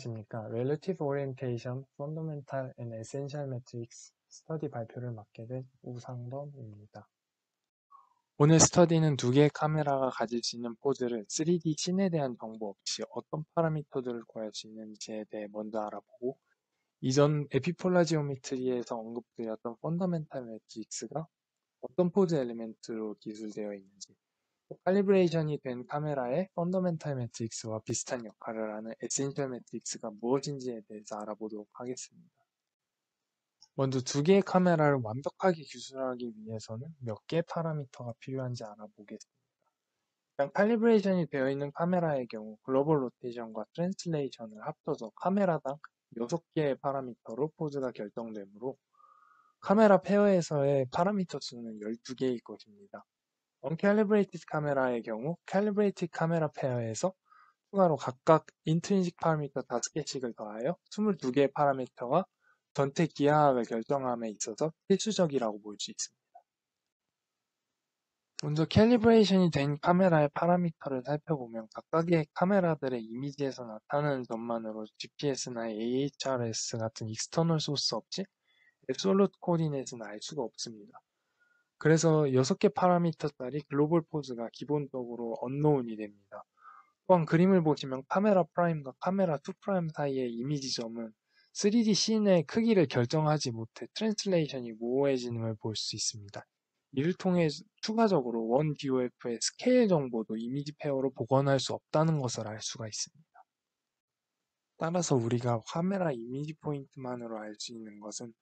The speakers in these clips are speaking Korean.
안녕하십니까. Relative Orientation, Fundamental and Essential Metrics 스터디 발표를 맡게 된 우상범입니다. 오늘 스터디는 두 개의 카메라가 가질 수 있는 포즈를 3D 씬에 대한 정보 없이 어떤 파라미터들을 구할 수 있는지에 대해 먼저 알아보고, 이전 에피폴라 지오메트리에서 언급드렸던 펀더멘탈 매트릭스가 어떤 포즈 엘리멘트로 기술되어 있는지, 칼리브레이션이 된 카메라의 펀더멘탈 매트릭스와 비슷한 역할을 하는 에센셜 매트릭스가 무엇인지에 대해서 알아보도록 하겠습니다. 먼저 두 개의 카메라를 완벽하게 기술하기 위해서는 몇 개의 파라미터가 필요한지 알아보겠습니다. 일단 칼리브레이션이 되어 있는 카메라의 경우 글로벌 로테이션과 트랜슬레이션을 합쳐서 카메라당 6개의 파라미터로 포즈가 결정되므로 카메라 페어에서의 파라미터 수는 12개일 것입니다. Uncalibrated 카메라의 경우 Calibrated 카메라 페어에서 추가로 각각 인트린식 파라미터 5개씩을 더하여 22개의 파라미터가 전체 기하학을 결정함에 있어서 필수적이라고 볼 수 있습니다. 먼저 캘리브레이션이 된 카메라의 파라미터를 살펴보면 각각의 카메라들의 이미지에서 나타나는 점만으로 GPS나 AHRS 같은 익스터널 소스 없이 앱솔루트 코디네이트는 알 수가 없습니다. 그래서 6개 파라미터짜리 글로벌 포즈가 기본적으로 언노운이 됩니다. 또한 그림을 보시면 카메라 프라임과 카메라 2 프라임 사이의 이미지 점은 3D 씬의 크기를 결정하지 못해 트랜슬레이션이 모호해짐을 볼 수 있습니다. 이를 통해 추가적으로 원 DOF의 스케일 정보도 이미지 페어로 복원할 수 없다는 것을 알 수가 있습니다. 따라서 우리가 카메라 이미지 포인트만으로 알 수 있는 것은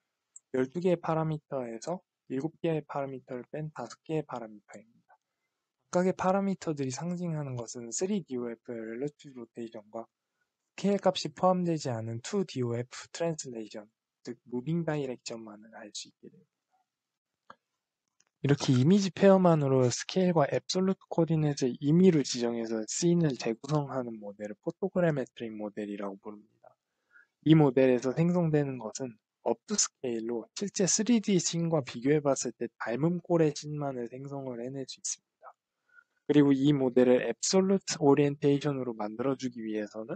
12개의 파라미터에서 7개의 파라미터를 뺀 5개의 파라미터입니다. 각각의 파라미터들이 상징하는 것은 3DOF의 Relative Rotation과 스케일 값이 포함되지 않은 2DOF Translation, 즉 Moving Direction만을 알 수 있게 됩니다. 이렇게 이미지 페어만으로 스케일과 앱솔루트 코디네이트의 임의를 지정해서 씬을 재구성하는 모델을 포토그래메트릭 모델이라고 부릅니다. 이 모델에서 생성되는 것은 업투 스케일로 실제 3D 씬과 비교해봤을 때 닮은 꼴의 씬만을 생성을 해낼 수 있습니다. 그리고 이 모델을 앱솔루트 오리엔테이션으로 만들어주기 위해서는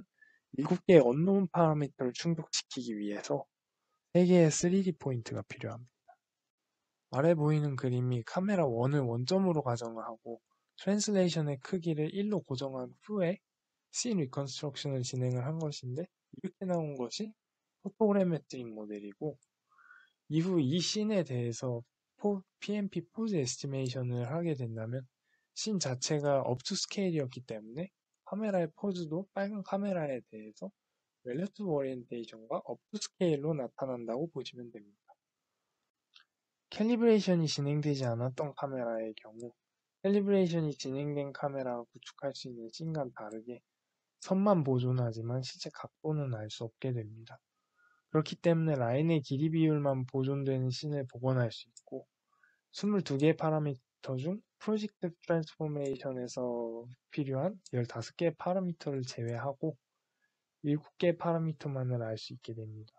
7개의 언노운 파라미터를 충족시키기 위해서 3개의 3D 포인트가 필요합니다. 아래 보이는 그림이 카메라 1을 원점으로 가정을 하고 트랜슬레이션의 크기를 1로 고정한 후에 씬 리컨스트럭션을 진행을 한 것인데, 이렇게 나온 것이 포토그래메트릭 모델이고, 이후 이 씬에 대해서 PMP 포즈 에스티메이션을 하게 된다면 씬 자체가 업투 스케일이었기 때문에 카메라의 포즈도 빨간 카메라에 대해서 렐러티브 오리엔테이션과 업투 스케일로 나타난다고 보시면 됩니다. 캘리브레이션이 진행되지 않았던 카메라의 경우 캘리브레이션이 진행된 카메라가 구축할 수 있는 씬과는 다르게 선만 보존하지만 실제 각도는 알 수 없게 됩니다. 그렇기 때문에 라인의 길이 비율만 보존되는 씬을 복원할 수 있고, 22개의 파라미터 중 프로젝트 트랜스포메이션에서 필요한 15개의 파라미터를 제외하고 7개의 파라미터만을 알 수 있게 됩니다.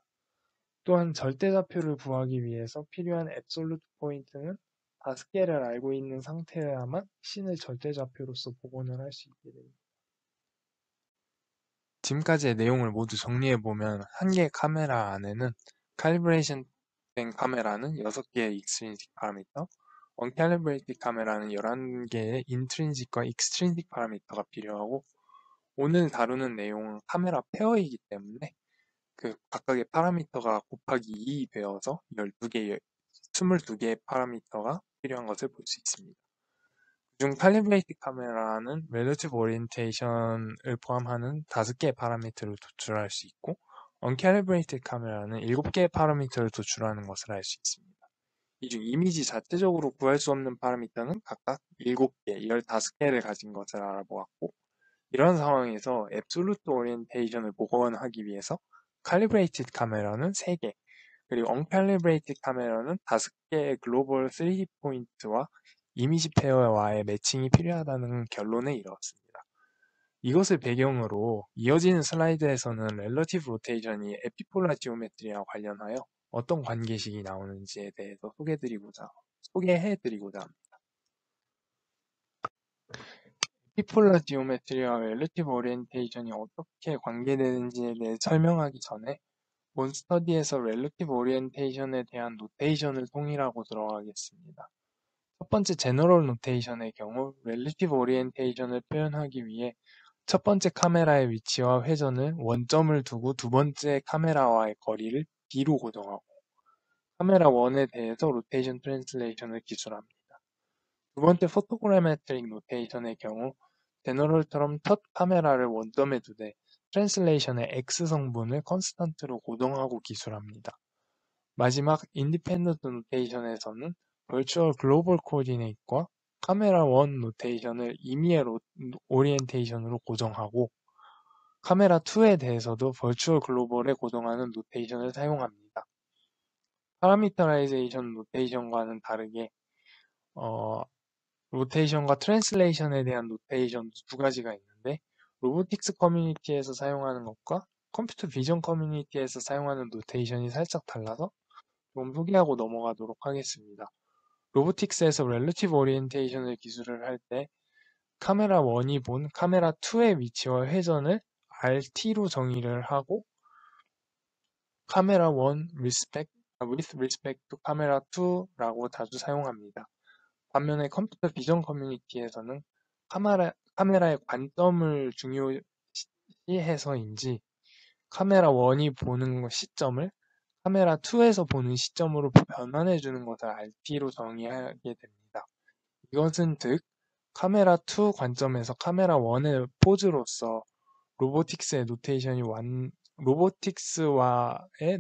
또한 절대좌표를 구하기 위해서 필요한 앱솔루트 포인트는 5개를 알고 있는 상태여야만 씬을 절대좌표로서 복원을 할 수 있게 됩니다. 지금까지의 내용을 모두 정리해보면 한 개의 카메라 안에는 칼리브레이션 된 카메라는 6개의 익스트린식 파라미터, 언칼리브레이티드 카메라는 11개의 인트린식과 익스트린식 파라미터가 필요하고, 오늘 다루는 내용은 카메라 페어이기 때문에 그 각각의 파라미터가 곱하기 2이 되어서 22개의 파라미터가 필요한 것을 볼 수 있습니다. 그중 칼리브레이티드 카메라는 렐러티브 오리엔테이션을 포함하는 5개의 파라미터를 도출할 수 있고, 언칼리브레이티드 카메라는 7개의 파라미터를 도출하는 것을 알 수 있습니다. 이 중 이미지 자체적으로 구할 수 없는 파라미터는 각각 7개, 15개를 가진 것을 알아보았고, 이런 상황에서 앱솔루트 오리엔테이션을 복원하기 위해서 칼리브레이티드 카메라는 3개, 그리고 언칼리브레이티드 카메라는 5개의 글로벌 3D 포인트와 이미지 페어와의 매칭이 필요하다는 결론에 이르렀습니다. 이것을 배경으로 이어지는 슬라이드에서는 렐러티브 로테이션이 에피폴라 지오메트리와 관련하여 어떤 관계식이 나오는지에 대해서 소개해드리고자 합니다. 에피폴라 지오메트리와 렐러티브 오리엔테이션이 어떻게 관계되는지에 대해 설명하기 전에 본 스터디에서 렐러티브 오리엔테이션에 대한 노테이션을 통일하고 들어가겠습니다. 첫 번째 제너럴 노테이션의 경우 렐러티브 오리엔테이션을 표현하기 위해 첫 번째 카메라의 위치와 회전을 원점을 두고 두 번째 카메라와의 거리를 B로 고정하고 카메라 1에 대해서 로테이션 트랜슬레이션을 기술합니다. 두 번째 포토그래메트릭 노테이션의 경우 제너럴처럼 첫 카메라를 원점에 두되 트랜슬레이션의 X 성분을 컨스턴트로 고정하고 기술합니다. 마지막 인디펜던트 노테이션에서는 벌추얼 글로벌 코디네이트과 카메라 1 노테이션을 임의의 오리엔테이션으로 고정하고 카메라 2에 대해서도 벌추얼 글로벌에 고정하는 노테이션을 사용합니다. 파라미터라이제이션 노테이션과는 다르게 로테이션과 트랜슬레이션에 대한 노테이션 두 가지가 있는데 로보틱스 커뮤니티에서 사용하는 것과 컴퓨터 비전 커뮤니티에서 사용하는 노테이션이 살짝 달라서 좀 소개하고 넘어가도록 하겠습니다. 로보틱스에서 렐러티브 오리엔테이션을 기술을 할 때 카메라 1이 본 카메라 2의 위치와 회전을 RT로 정의를 하고 카메라 1 with respect to 카메라 2라고 자주 사용합니다. 반면에 컴퓨터 비전 커뮤니티에서는 카메라의 관점을 중요시해서인지 카메라 1이 보는 시점을 카메라 2에서 보는 시점으로 변환해주는 것을 RT로 정의하게 됩니다. 이것은 즉 카메라 2 관점에서 카메라 1의 포즈로서 로보틱스와의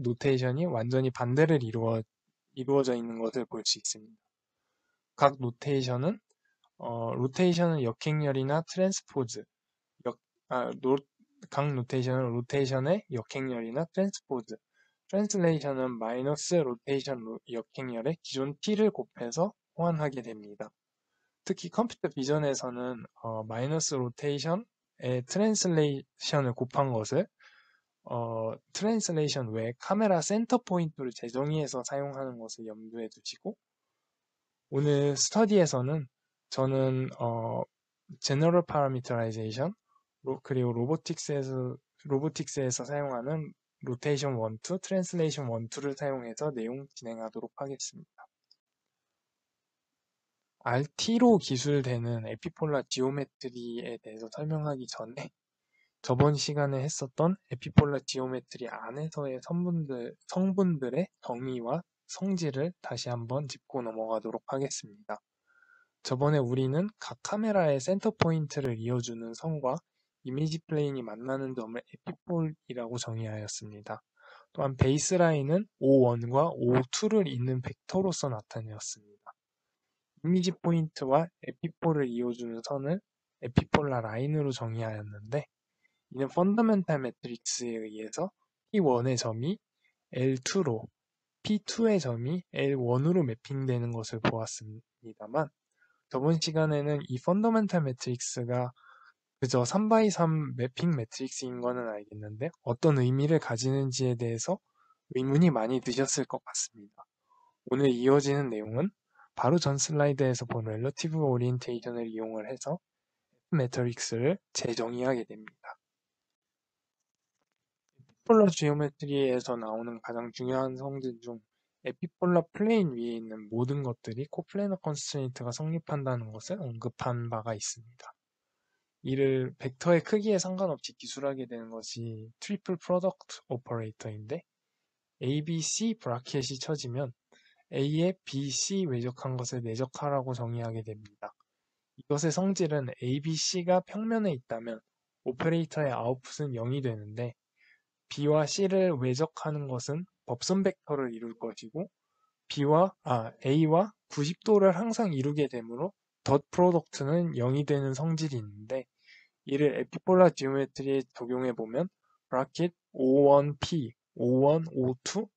노테이션이 완전히 반대를 이루어져 있는 것을 볼 수 있습니다. 각 노테이션은 로테이션은 역행렬이나 트랜스포즈, 각 노테이션은 로테이션의 역행렬이나 트랜스포즈, 트랜슬레이션은 마이너스 로테이션 역행렬에 기존 t를 곱해서 호환하게 됩니다. 특히 컴퓨터 비전에서는 마이너스 로테이션에 트랜슬레이션을 곱한 것을 트랜슬레이션 외에 카메라 센터 포인트를 재정의해서 사용하는 것을 염두에 두시고 오늘 스터디에서는 저는 제너럴 파라미터라이제이션 그리고 로보틱스에서 사용하는 로테이션 1, 2, 트랜슬레이션 1, 2를 사용해서 내용 진행하도록 하겠습니다. RT로 기술되는 에피폴라 지오메트리에 대해서 설명하기 전에 저번 시간에 했었던 에피폴라 지오메트리 안에서의 성분들의 정의와 성질을 다시 한번 짚고 넘어가도록 하겠습니다. 저번에 우리는 각 카메라의 센터 포인트를 이어주는 선과 이미지 플레인이 만나는 점을 에피폴이라고 정의하였습니다. 또한 베이스라인은 O1과 O2를 잇는 벡터로서 나타내었습니다. 이미지 포인트와 에피폴을 이어주는 선을 에피폴라 라인으로 정의하였는데 이는 펀더멘탈 매트릭스에 의해서 P1의 점이 L2로 P2의 점이 L1으로 매핑되는 것을 보았습니다만 저번 시간에는 이 펀더멘탈 매트릭스가 그저 3x3 매핑 매트릭스인 것은 알겠는데 어떤 의미를 가지는지에 대해서 의문이 많이 드셨을 것 같습니다. 오늘 이어지는 내용은 바로 전 슬라이드에서 본 렐러티브 오리엔테이션을 이용을 해서 매트릭스를 재정의하게 됩니다. 에피폴라 지오메트리에서 나오는 가장 중요한 성질 중 에피폴라 플레인 위에 있는 모든 것들이 코플래너 컨스트레인트가 성립한다는 것을 언급한 바가 있습니다. 이를 벡터의 크기에 상관없이 기술하게 되는 것이 트리플 프로덕트 오퍼레이터인데 A, B, C 브라켓이 쳐지면 A에 B, C 외적한 것을 내적하라고 정의하게 됩니다. 이것의 성질은 A, B, C가 평면에 있다면 오퍼레이터의 아웃풋은 0이 되는데 B와 C를 외적하는 것은 법선 벡터를 이룰 것이고 A와 90도를 항상 이루게 되므로 덧 프로덕트는 0이 되는 성질이 있는데 이를 에피폴라 지오메트리에 적용해 보면 브라켓 O1P, O1, O2,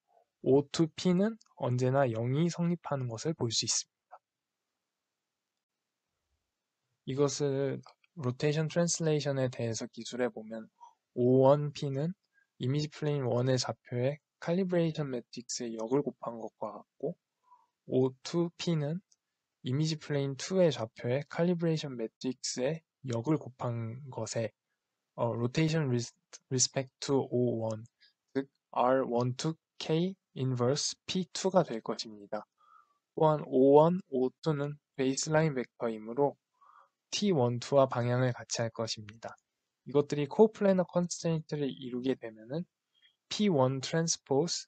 O2P는 언제나 0이 성립하는 것을 볼 수 있습니다. 이것을 로테이션 트랜슬레이션에 대해서 기술해 보면 O1P는 이미지 플레인 1의 좌표에 칼리브레이션 매트릭스의 역을 곱한 것과 같고 O2P는 이미지 플레인 2의 좌표에 칼리브레이션 매트릭스의 역을 곱한 것에 rotation respect to O1, 즉 R12 K inverse P2가 될 것입니다. 또한 O1, O2는 베이스라인 벡터이므로 T12와 방향을 같이 할 것입니다. 이것들이 코플래너 컨스트레인트를 이루게 되면은 P1 트랜스포즈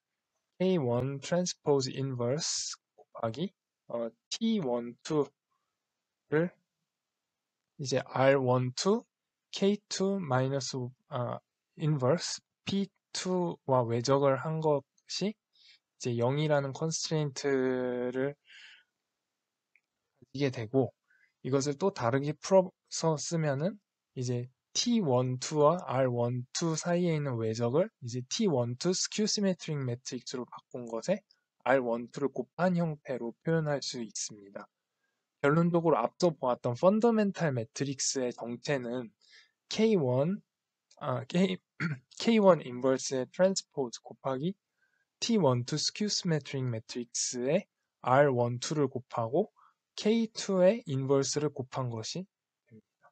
K1 트랜스포즈 인버스 곱하기 T12를 이제 R12 K2 마이너스 인버스 P2와 외적을 한 것이 이제 0이라는 컨스트레인트를 가지게 되고, 이것을 또 다르게 풀어서 쓰면은 이제 T12와 R12 사이에 있는 외적을 이제 T12 스큐 시메트릭 매트릭스로 바꾼 것에 R12를 곱한 형태로 표현할 수 있습니다. 결론적으로 앞서 보았던 펀더멘탈 매트릭스의 정체는 K1, K1 인버스의 트랜스포즈 곱하기 T12 스큐 시메트릭 매트릭스의 R12를 곱하고 K2의 인버스를 곱한 것이 됩니다.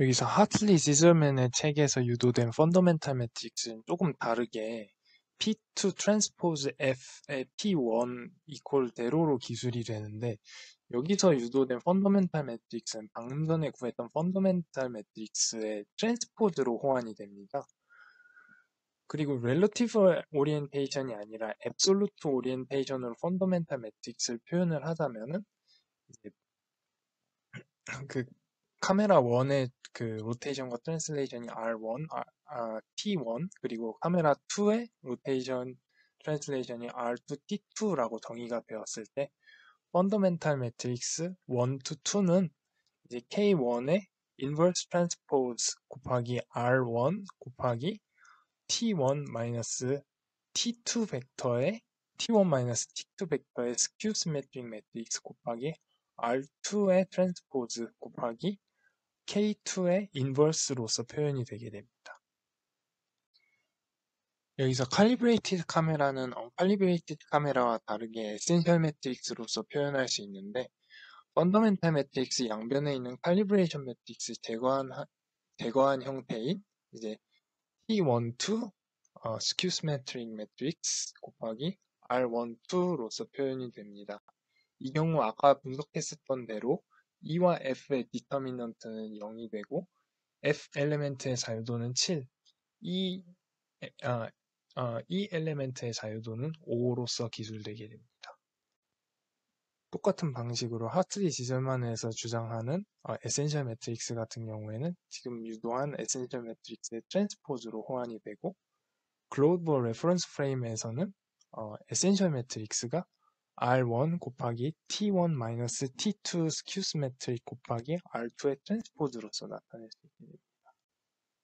여기서 하틀리 지저맨의 책에서 유도된 펀더멘탈 매트릭스는 조금 다르게 P2 트랜스포즈 F의 P1 이퀄 대로로 기술이 되는데, 여기서 유도된 펀더멘탈 매트릭스는 방금 전에 구했던 펀더멘탈 매트릭스의 트랜스포즈로 호환이 됩니다. 그리고 렐러티브 오리엔테이션이 아니라 앱솔루트 오리엔테이션으로 펀더멘탈 매트릭스를 표현을 하자면은 이제 그 카메라 1의 그 로테이션과 트랜슬레이션이 R1, T1, 그리고 카메라 2의 로테이션 트랜슬레이션이 R2, T2라고 정의가 되었을 때 펀더멘탈 매트릭스 1 to 2는 이제 K1의 인버스 트랜스포즈 곱하기 R1 곱하기 T1 마이너스 T2 벡터의 T1 마이너스 T2 벡터의 스큐 시메트릭 매트릭스 곱하기 R2의 트랜스포즈 곱하기 K2의 인버스로서 표현이 되게 됩니다. 여기서 칼리브레이티드 카메라는 언칼리브레이티드 카메라와 다르게 에센셜 매트릭스로서 표현할 수 있는데, 펀더멘탈 매트릭스 양변에 있는 칼리브레이션 매트릭스 제거한 형태인 이제 T12 스큐 시메트릭 매트릭스 곱하기 R12로서 표현이 됩니다. 이 경우 아까 분석했었던 대로 E와 F의 디터미넌트는 0이 되고 F 엘리멘트의 자유도는 7, E, E 엘리멘트의 자유도는 5로서 기술되게 됩니다. 똑같은 방식으로 하틀리 지절만에서 주장하는 에센셜 매트릭스 같은 경우에는 지금 유도한 에센셜 매트릭스의 트랜스포즈로 호환이 되고, 글로벌 레퍼런스 프레임에서는 에센셜 매트릭스가 R1 곱하기 T1 마이너스 T2 스큐스 매트릭 곱하기 R2의 트랜스포즈로서 나타낼 수 있게 됩니다.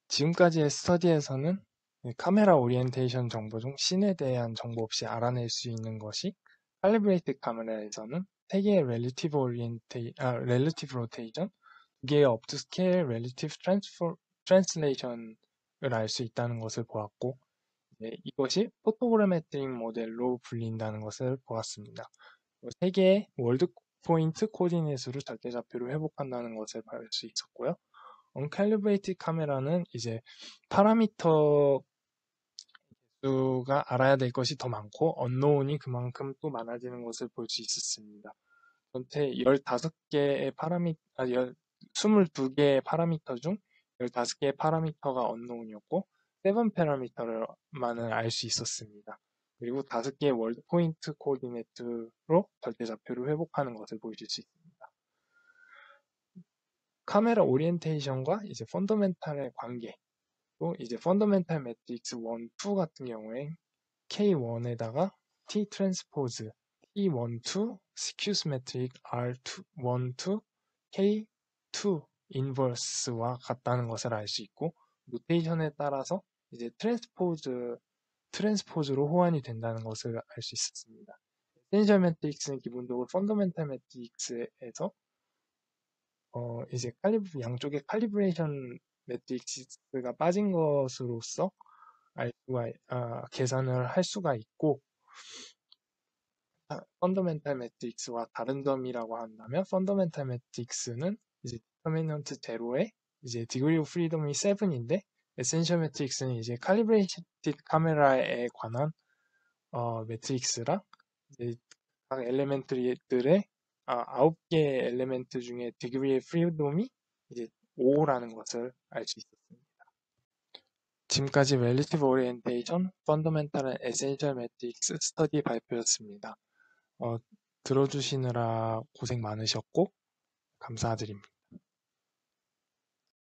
지금까지의 스터디에서는 카메라 오리엔테이션 정보 중 씬에 대한 정보 없이 알아낼 수 있는 것이 칼리브레이티드 카메라에서는 3개의 렐리티브 로테이션, 2개의 업투스케일 렐리티브 트랜슬레이션을 알 수 있다는 것을 보았고, 이것이 포토그래메트릭 모델로 불린다는 것을 보았습니다. 3개의 월드 포인트 코디네이트로 절대좌표를 회복한다는 것을 볼 수 있었고요. 언칼리브레이티드 카메라는 이제 파라미터 수가 알아야 될 것이 더 많고 언노운이 그만큼 또 많아지는 것을 볼 수 있었습니다. 전체 15개의 22개의 파라미터 중 15개의 파라미터가 언노운이었고 7 파라미터만을 알 수 있었습니다. 그리고 5개의 월드 포인트 코디네이트로 절대좌표를 회복하는 것을 보여줄 수 있습니다. 카메라 오리엔테이션과 이제 펀더멘탈의 관계, 또 이제 펀더멘탈 매트릭스 1, 2 같은 경우에 K1에다가 T 트랜스포즈 T12 스큐스 매트릭 R12 K2 인버스와 같다는 것을 알 수 있고, 노테이션에 따라서 이제 트랜스포즈로 호환이 된다는 것을 알 수 있었습니다. 에센셜 매트릭스는 기본적으로 펀더멘탈 매트릭스에서 이제 양쪽에 칼리브레이션 매트릭스가 빠진 것으로서 계산을 할 수가 있고, 펀더멘탈 매트릭스와 다른 점이라고 한다면 펀더멘탈 매트릭스는 이제 디터미넌트 제로에 이제 디그리 오브 프리덤이 7인데 에센셜 매트릭스는 이제 칼리브레이티드 카메라에 관한 매트릭스랑 이제 각 엘레멘트들의 9개의 엘레멘트 중에 디그리의 프리덤이 이제 5라는 것을 알 수 있었습니다. 지금까지 Relative Orientation, Fundamental and Essential Matrix 스터디 발표였습니다. 들어주시느라 고생 많으셨고 감사드립니다.